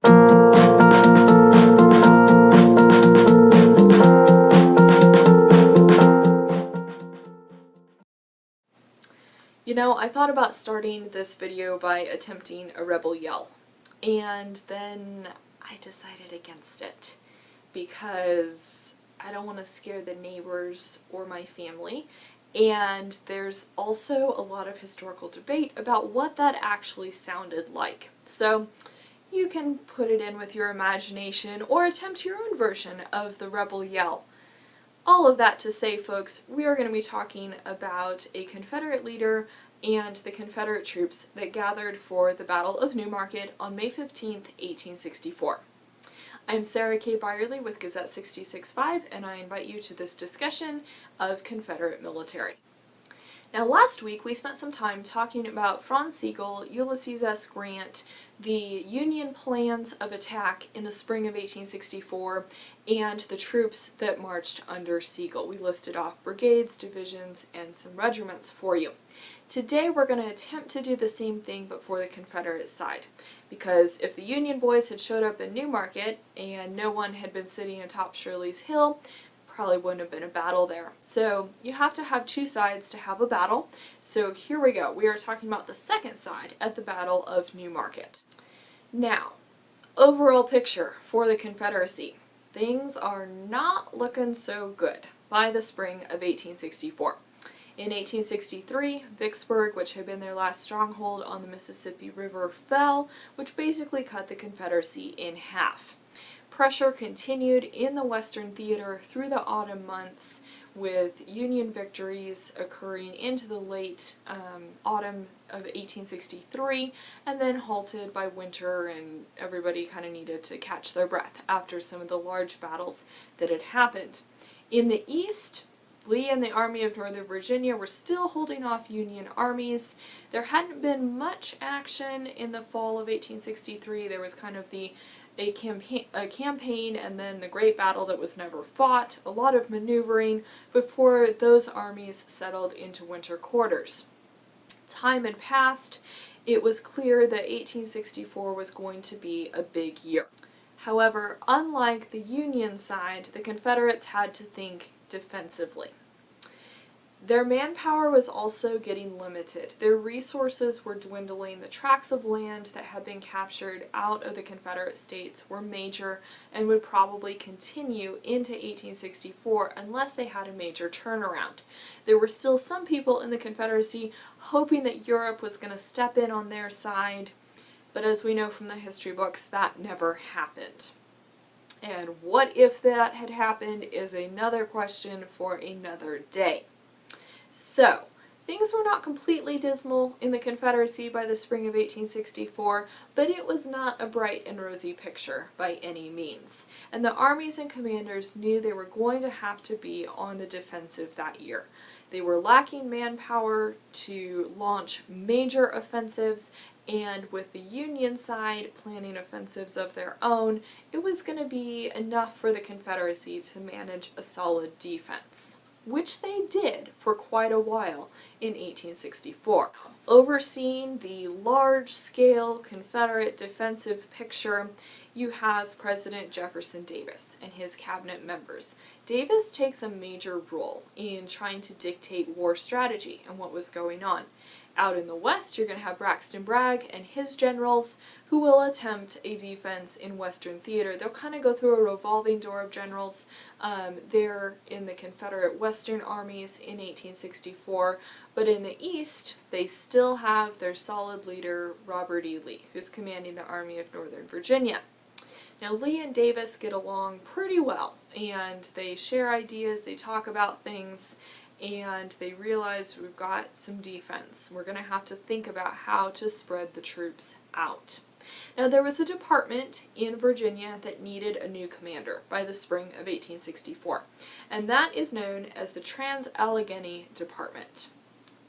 You know, I thought about starting this video by attempting a rebel yell, and then I decided against it because I don't want to scare the neighbors or my family, and there's also a lot of historical debate about what that actually sounded like. So you can put it in with your imagination or attempt your own version of the rebel yell. All of that to say, folks, we are going to be talking about a Confederate leader and the Confederate troops that gathered for the Battle of Newmarket on May 15th, 1864. I'm Sarah K. Byerly with Gazette 66.5, and I invite you to this discussion of Confederate military. Now, last week we spent some time talking about Franz Sigel, Ulysses S. Grant, the Union plans of attack in the spring of 1864, and the troops that marched under Sigel. We listed off brigades, divisions, and some regiments for you. Today we're going to attempt to do the same thing but for the Confederate side, because if the Union boys had showed up in Newmarket and no one had been sitting atop Shirley's Hill, probably wouldn't have been a battle there. So you have to have two sides to have a battle. So here we go. We are talking about the second side at the Battle of Newmarket. Now, overall picture for the Confederacy. Things are not looking so good by the spring of 1864. In 1863, Vicksburg, which had been their last stronghold on the Mississippi River, fell, which basically cut the Confederacy in half. Pressure continued in the Western Theater through the autumn months, with Union victories occurring into the late autumn of 1863, and then halted by winter, and everybody kind of needed to catch their breath after some of the large battles that had happened. In the East, Lee and the Army of Northern Virginia were still holding off Union armies. There hadn't been much action in the fall of 1863. There was kind of a campaign and then the great battle that was never fought, a lot of maneuvering before those armies settled into winter quarters. Time had passed. It was clear that 1864 was going to be a big year. However, unlike the Union side, the Confederates had to think defensively. Their manpower was also getting limited. Their resources were dwindling. The tracts of land that had been captured out of the Confederate States were major and would probably continue into 1864 unless they had a major turnaround. There were still some people in the Confederacy hoping that Europe was going to step in on their side, but as we know from the history books, that never happened. And what if that had happened is another question for another day. So, things were not completely dismal in the Confederacy by the spring of 1864, but it was not a bright and rosy picture by any means. And the armies and commanders knew they were going to have to be on the defensive that year. They were lacking manpower to launch major offensives, and with the Union side planning offensives of their own, it was going to be enough for the Confederacy to manage a solid defense, which they did for quite a while in 1864. Overseeing the large-scale Confederate defensive picture, you have President Jefferson Davis and his cabinet members. Davis takes a major role in trying to dictate war strategy and what was going on. Out in the West, you're going to have Braxton Bragg and his generals who will attempt a defense in Western Theater. They'll kind of go through a revolving door of generals there in the Confederate Western armies in 1864. But in the East, they still have their solid leader, Robert E. Lee, who's commanding the Army of Northern Virginia. Now, Lee and Davis get along pretty well, and they share ideas, they talk about things, and they realize we've got some defense. We're going to have to think about how to spread the troops out. Now, there was a department in Virginia that needed a new commander by the spring of 1864, and that is known as the Trans-Allegheny Department.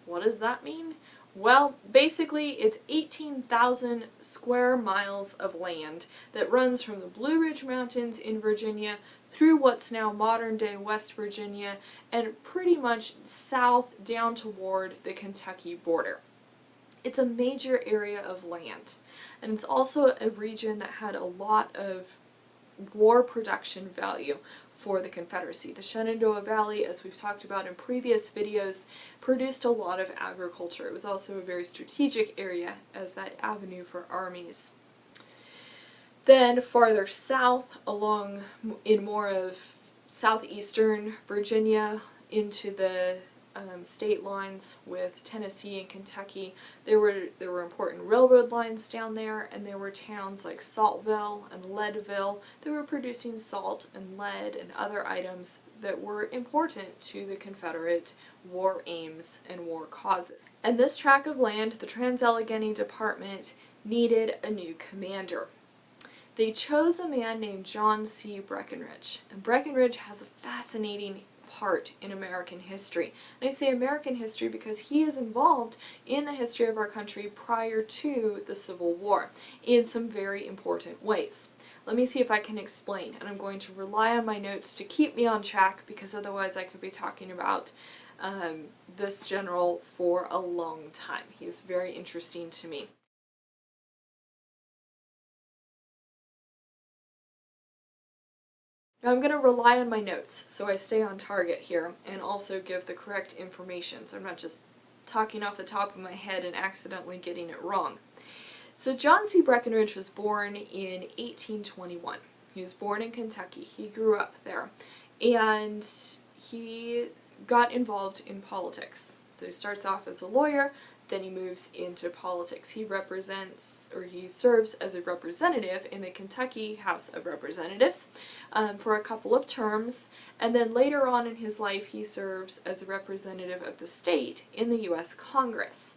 What does that mean? Well, basically, it's 18,000 square miles of land that runs from the Blue Ridge Mountains in Virginia through what's now modern-day West Virginia and pretty much south down toward the Kentucky border. It's a major area of land. and it's also a region that had a lot of war production value for the Confederacy. The Shenandoah Valley, as we've talked about in previous videos, produced a lot of agriculture. It was also a very strategic area as that avenue for armies. Then farther south, along in more of southeastern Virginia into the state lines with Tennessee and Kentucky, there were important railroad lines down there, and there were towns like Saltville and Leadville that were producing salt and lead and other items that were important to the Confederate war aims and war causes. And this tract of land, the Trans-Allegheny Department, needed a new commander. They chose a man named John C. Breckinridge, and Breckinridge has a fascinating part in American history. And I say American history because he is involved in the history of our country prior to the Civil War in some very important ways. Let me see if I can explain, and I'm going to rely on my notes to keep me on track because otherwise I could be talking about this general for a long time. He's very interesting to me. Now I'm going to rely on my notes so I stay on target here and also give the correct information, so I'm not just talking off the top of my head and accidentally getting it wrong. So John C. Breckinridge was born in 1821. He was born in Kentucky. He grew up there, and he got involved in politics. So he starts off as a lawyer, then he moves into politics. He serves as a representative in the Kentucky House of Representatives for a couple of terms, and then later on in his life he serves as a representative of the state in the U.S. Congress.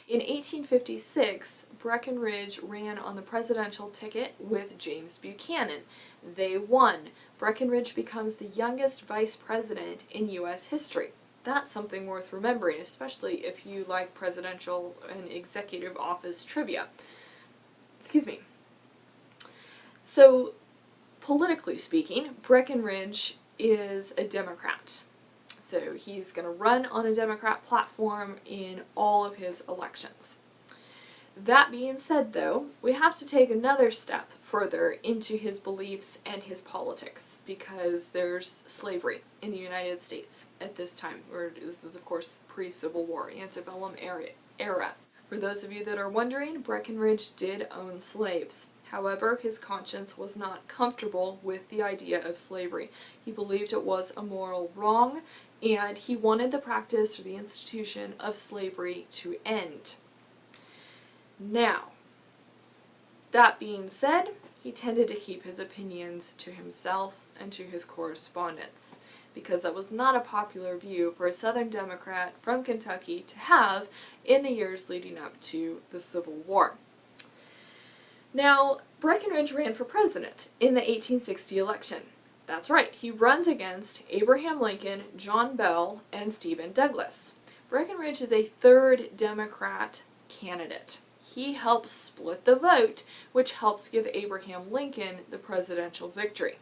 In 1856, Breckinridge ran on the presidential ticket with James Buchanan. They won. Breckinridge becomes the youngest vice president in U.S. history. That's something worth remembering, especially if you like presidential and executive office trivia. Excuse me. So, politically speaking, Breckinridge is a Democrat. So he's going to run on a Democrat platform in all of his elections. That being said, though, we have to take another step further into his beliefs and his politics, because there's slavery in the United States at this time. This is, of course, pre-Civil War, antebellum era. For those of you that are wondering, Breckinridge did own slaves. However, his conscience was not comfortable with the idea of slavery. He believed it was a moral wrong, and he wanted the practice or the institution of slavery to end. Now, that being said, he tended to keep his opinions to himself and to his correspondents, because that was not a popular view for a Southern Democrat from Kentucky to have in the years leading up to the Civil War. Now, Breckinridge ran for president in the 1860 election. That's right, he runs against Abraham Lincoln, John Bell, and Stephen Douglas. Breckinridge is a third Democrat candidate. He helps split the vote, which helps give Abraham Lincoln the presidential victory.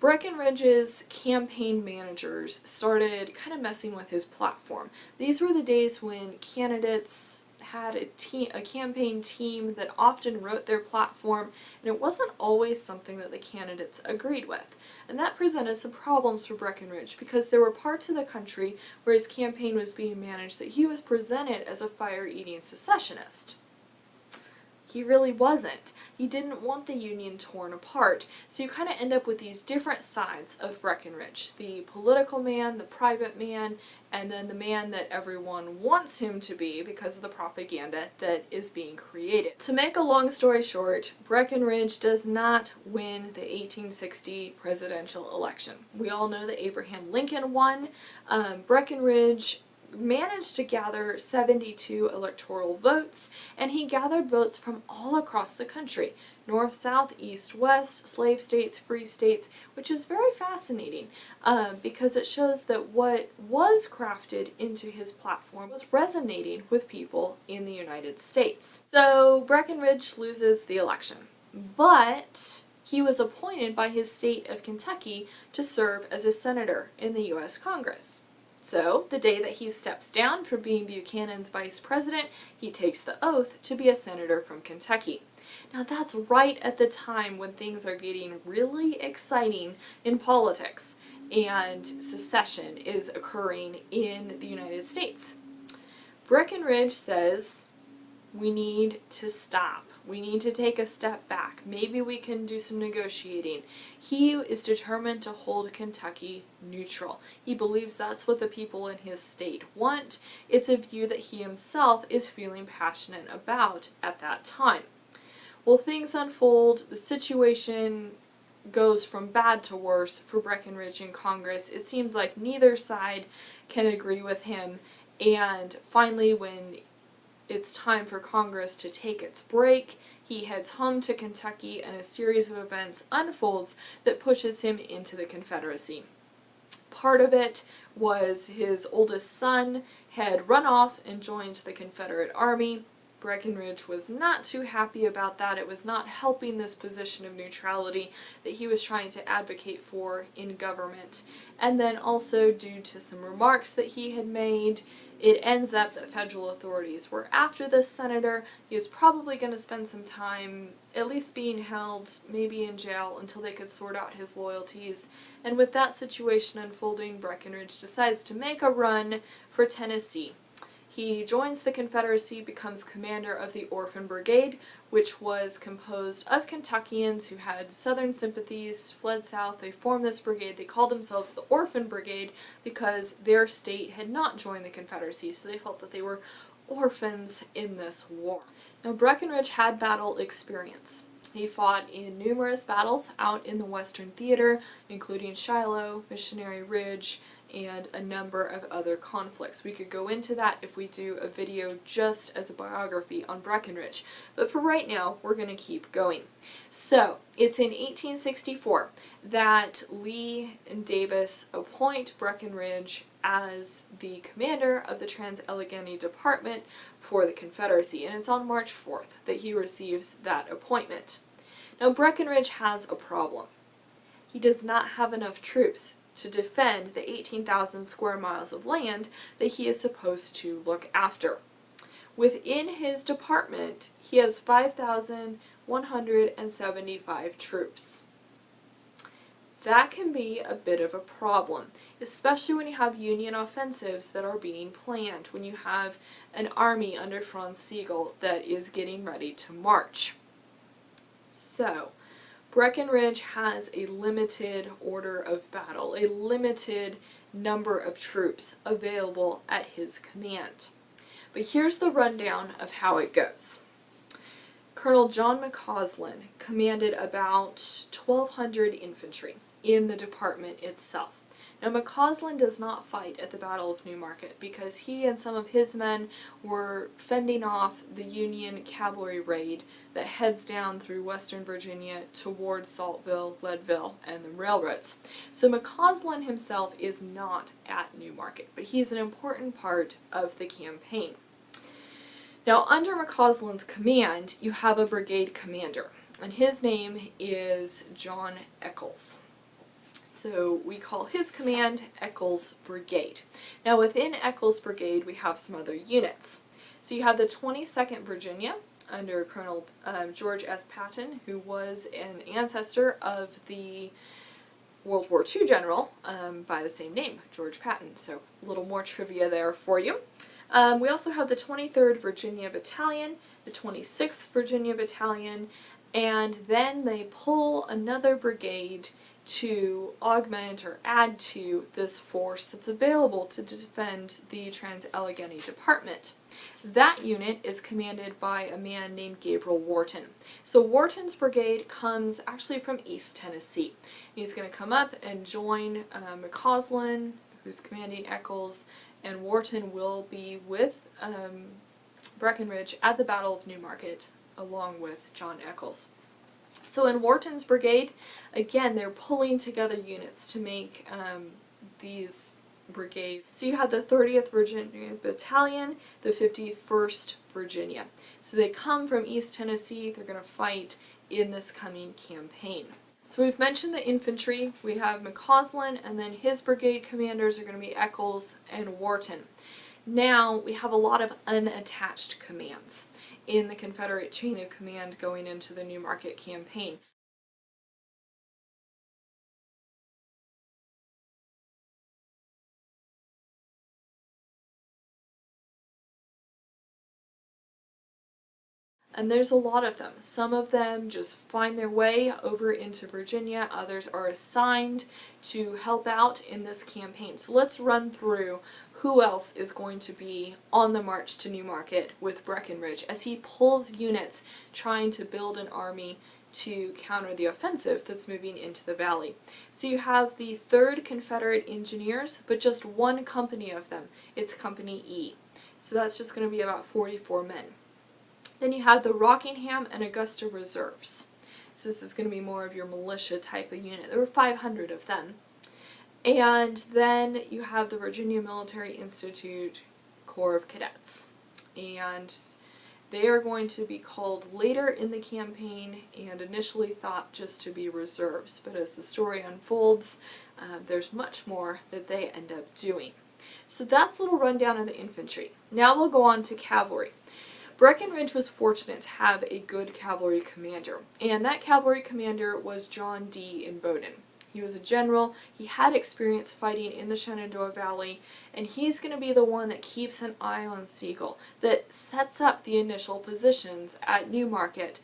Breckinridge's campaign managers started kind of messing with his platform. These were the days when candidates had a campaign team that often wrote their platform, and it wasn't always something that the candidates agreed with. And that presented some problems for Breckinridge, because there were parts of the country where his campaign was being managed that he was presented as a fire-eating secessionist. He really wasn't. He didn't want the Union torn apart. So you kind of end up with these different sides of Breckinridge. The political man, the private man, and then the man that everyone wants him to be because of the propaganda that is being created. To make a long story short, Breckinridge does not win the 1860 presidential election. We all know that Abraham Lincoln won. Breckinridge managed to gather 72 electoral votes, and he gathered votes from all across the country. North, south, east, west, slave states, free states, which is very fascinating because it shows that what was crafted into his platform was resonating with people in the United States. So Breckinridge loses the election, but he was appointed by his state of Kentucky to serve as a senator in the U.S. Congress. So, the day that he steps down from being Buchanan's vice president, he takes the oath to be a senator from Kentucky. Now, that's right at the time when things are getting really exciting in politics, and secession is occurring in the United States. Breckinridge says, we need to stop. We need to take a step back. Maybe we can do some negotiating. He is determined to hold Kentucky neutral. He believes that's what the people in his state want. It's a view that he himself is feeling passionate about at that time. Well, things unfold. The situation goes from bad to worse for Breckinridge in Congress. It seems like neither side can agree with him. And finally, when it's time for Congress to take its break, he heads home to Kentucky and a series of events unfolds that pushes him into the Confederacy. Part of it was his oldest son had run off and joined the Confederate Army. Breckinridge was not too happy about that. It was not helping this position of neutrality that he was trying to advocate for in government. And then also due to some remarks that he had made, it ends up that federal authorities were after this senator. He was probably going to spend some time at least being held, maybe in jail, until they could sort out his loyalties. And with that situation unfolding, Breckinridge decides to make a run for Tennessee. He joins the Confederacy, becomes commander of the Orphan Brigade, which was composed of Kentuckians who had Southern sympathies, fled south. They formed this brigade. They called themselves the Orphan Brigade because their state had not joined the Confederacy, so they felt that they were orphans in this war. Now, Breckinridge had battle experience. He fought in numerous battles out in the Western Theater, including Shiloh, Missionary Ridge, and a number of other conflicts. We could go into that if we do a video just as a biography on Breckinridge, but for right now, we're going to keep going. So, it's in 1864 that Lee and Davis appoint Breckinridge as the commander of the Trans-Allegheny Department for the Confederacy, and it's on March 4th that he receives that appointment. Now, Breckinridge has a problem. He does not have enough troops to defend the 18,000 square miles of land that he is supposed to look after. Within his department, he has 5,175 troops. That can be a bit of a problem, especially when you have Union offensives that are being planned, when you have an army under Franz Sigel that is getting ready to march. So, Breckinridge has a limited order of battle, a limited number of troops available at his command. But here's the rundown of how it goes. Colonel John McCausland commanded about 1,200 infantry in the department itself. Now, McCausland does not fight at the Battle of New Market because he and some of his men were fending off the Union cavalry raid that heads down through western Virginia towards Saltville, Leadville, and the railroads. So McCausland himself is not at New Market, but he's an important part of the campaign. Now, under McCausland's command, you have a brigade commander, and his name is John Echols. So we call his command Echols Brigade. Now within Echols Brigade we have some other units. So you have the 22nd Virginia under Colonel George S. Patton, who was an ancestor of the World War II general by the same name, George Patton. So a little more trivia there for you. We also have the 23rd Virginia Battalion, the 26th Virginia Battalion, and then they pull another brigade to augment or add to this force that's available to defend the Trans-Allegheny Department. That unit is commanded by a man named Gabriel Wharton. So Wharton's brigade comes actually from East Tennessee. He's going to come up and join McCausland, who's commanding Echols, and Wharton will be with Breckinridge at the Battle of New Market, along with John Echols. So in Wharton's brigade, again, they're pulling together units to make these brigades. So you have the 30th Virginia Battalion, the 51st Virginia. So they come from East Tennessee, they're going to fight in this coming campaign. So we've mentioned the infantry. We have McCausland, and then his brigade commanders are going to be Echols and Wharton. Now we have a lot of unattached commands in the Confederate chain of command going into the New Market campaign. And there's a lot of them. Some of them just find their way over into Virginia. Others are assigned to help out in this campaign. So let's run through who else is going to be on the march to New Market with Breckinridge as he pulls units trying to build an army to counter the offensive that's moving into the valley. So you have the 3rd Confederate Engineers, but just one company of them. It's Company E. So that's just going to be about 44 men. Then you have the Rockingham and Augusta Reserves. So this is going to be more of your militia type of unit. There were 500 of them. And then you have the Virginia Military Institute Corps of Cadets. And they are going to be called later in the campaign and initially thought just to be reserves. But as the story unfolds, there's much more that they end up doing. So that's a little rundown of the infantry. Now we'll go on to cavalry. Breckinridge was fortunate to have a good cavalry commander, and that cavalry commander was John D. Imboden. He was a general, he had experience fighting in the Shenandoah Valley, and he's going to be the one that keeps an eye on Sigel, that sets up the initial positions at New Market,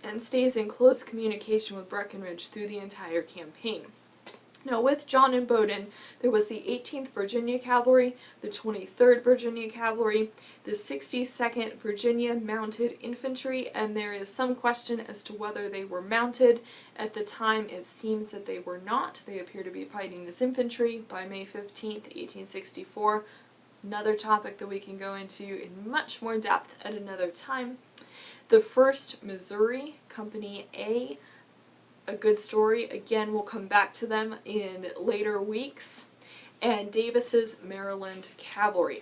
and stays in close communication with Breckinridge through the entire campaign. Now with John Imboden, there was the 18th Virginia Cavalry, the 23rd Virginia Cavalry, the 62nd Virginia Mounted Infantry, and there is some question as to whether they were mounted. At the time, it seems that they were not. They appear to be fighting as infantry by May 15th, 1864. Another topic that we can go into in much more depth at another time. The 1st Missouri, Company A, a good story. Again, we'll come back to them in later weeks. And Davis's Maryland Cavalry.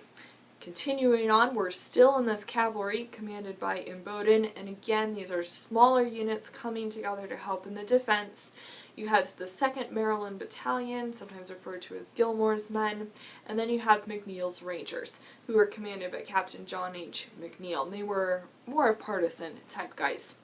Continuing on, we're still in this cavalry commanded by Imboden, and again, these are smaller units coming together to help in the defense. You have the 2nd Maryland Battalion, sometimes referred to as Gilmore's men, and then you have McNeil's Rangers, who were commanded by Captain John H. McNeil, and they were more of partisan type guys.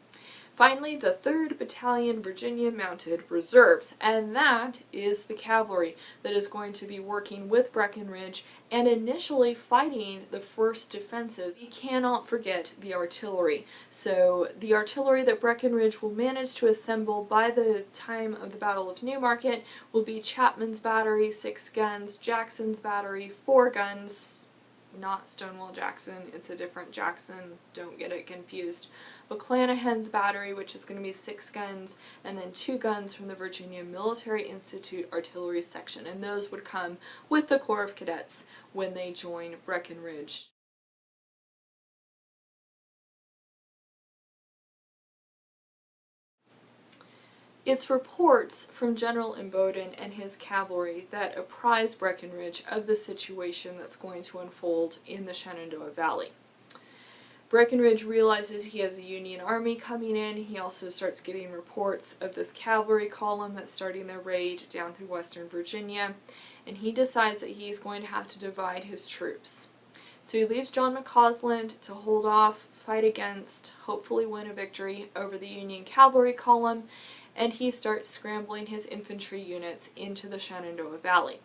Finally, the 3rd Battalion Virginia Mounted Reserves, and that is the cavalry that is going to be working with Breckinridge and initially fighting the first defenses. You cannot forget the artillery. So the artillery that Breckinridge will manage to assemble by the time of the Battle of New Market will be Chapman's battery, 6 guns, Jackson's battery, 4 guns, not Stonewall Jackson, it's a different Jackson, don't get it confused. McClanahan's battery, which is going to be 6 guns, and then 2 guns from the Virginia Military Institute Artillery Section, and those would come with the Corps of Cadets when they join Breckinridge. It's reports from General Imboden and his cavalry that apprise Breckinridge of the situation that's going to unfold in the Shenandoah Valley. Breckinridge realizes he has a Union army coming in. He also starts getting reports of this cavalry column that's starting their raid down through western Virginia, and he decides that he's going to have to divide his troops. So he leaves John McCausland to hold off, fight against, hopefully win a victory over the Union cavalry column, and he starts scrambling his infantry units into the Shenandoah Valley.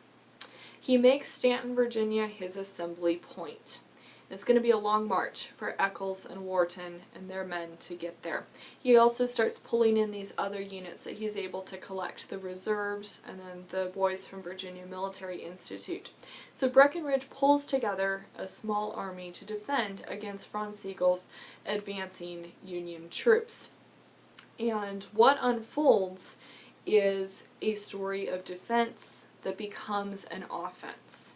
He makes Stanton, Virginia his assembly point. It's going to be a long march for Echols and Wharton and their men to get there. He also starts pulling in these other units that he's able to collect, the reserves and then the boys from Virginia Military Institute. So Breckinridge pulls together a small army to defend against Franz Sigel's advancing Union troops. And what unfolds is a story of defense that becomes an offense.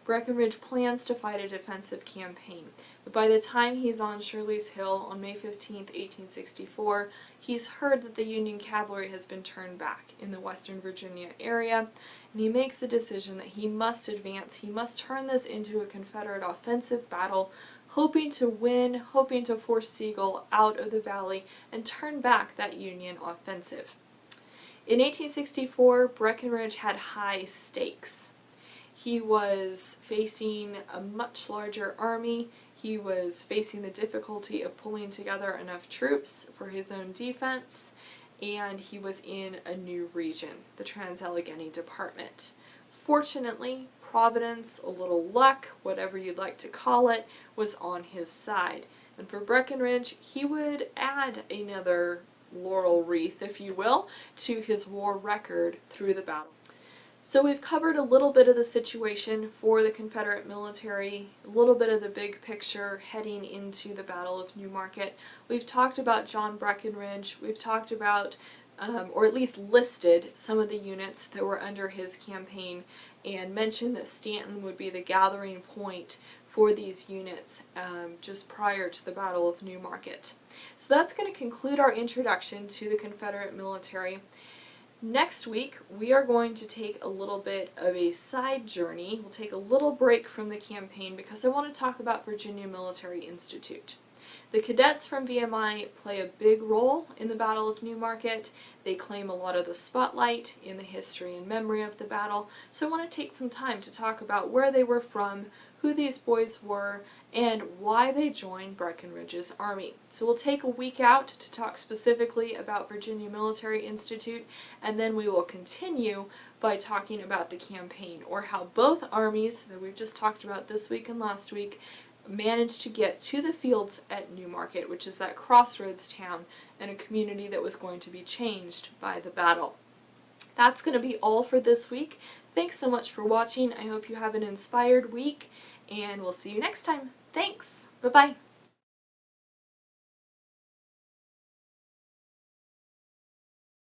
Breckinridge plans to fight a defensive campaign, but by the time he's on Shirley's Hill on May 15, 1864, he's heard that the Union cavalry has been turned back in the western Virginia area, and he makes a decision that he must advance, he must turn this into a Confederate offensive battle, hoping to win, hoping to force Sigel out of the valley and turn back that Union offensive. In 1864, Breckinridge had high stakes. He was facing a much larger army. He was facing the difficulty of pulling together enough troops for his own defense, and he was in a new region, the Trans-Allegheny Department. Fortunately, Providence, a little luck, whatever you'd like to call it, was on his side. And for Breckinridge, he would add another laurel wreath, if you will, to his war record through the battle. So we've covered a little bit of the situation for the Confederate military, a little bit of the big picture heading into the Battle of New Market. We've talked about John Breckinridge. We've talked about, or at least listed, some of the units that were under his campaign and mentioned that Stanton would be the gathering point for these units just prior to the Battle of New Market. So that's going to conclude our introduction to the Confederate military. Next week, we are going to take a little bit of a side journey. We'll take a little break from the campaign because I want to talk about Virginia Military Institute. The cadets from VMI play a big role in the Battle of New Market. They claim a lot of the spotlight in the history and memory of the battle, so I want to take some time to talk about where they were from, who these boys were, and why they joined Breckinridge's army. So we'll take a week out to talk specifically about Virginia Military Institute, and then we will continue by talking about the campaign, or how both armies that we've just talked about this week and last week managed to get to the fields at New Market, which is that crossroads town and a community that was going to be changed by the battle. That's going to be all for this week. Thanks so much for watching. I hope you have an inspired week, and we'll see you next time. Thanks. Bye-bye.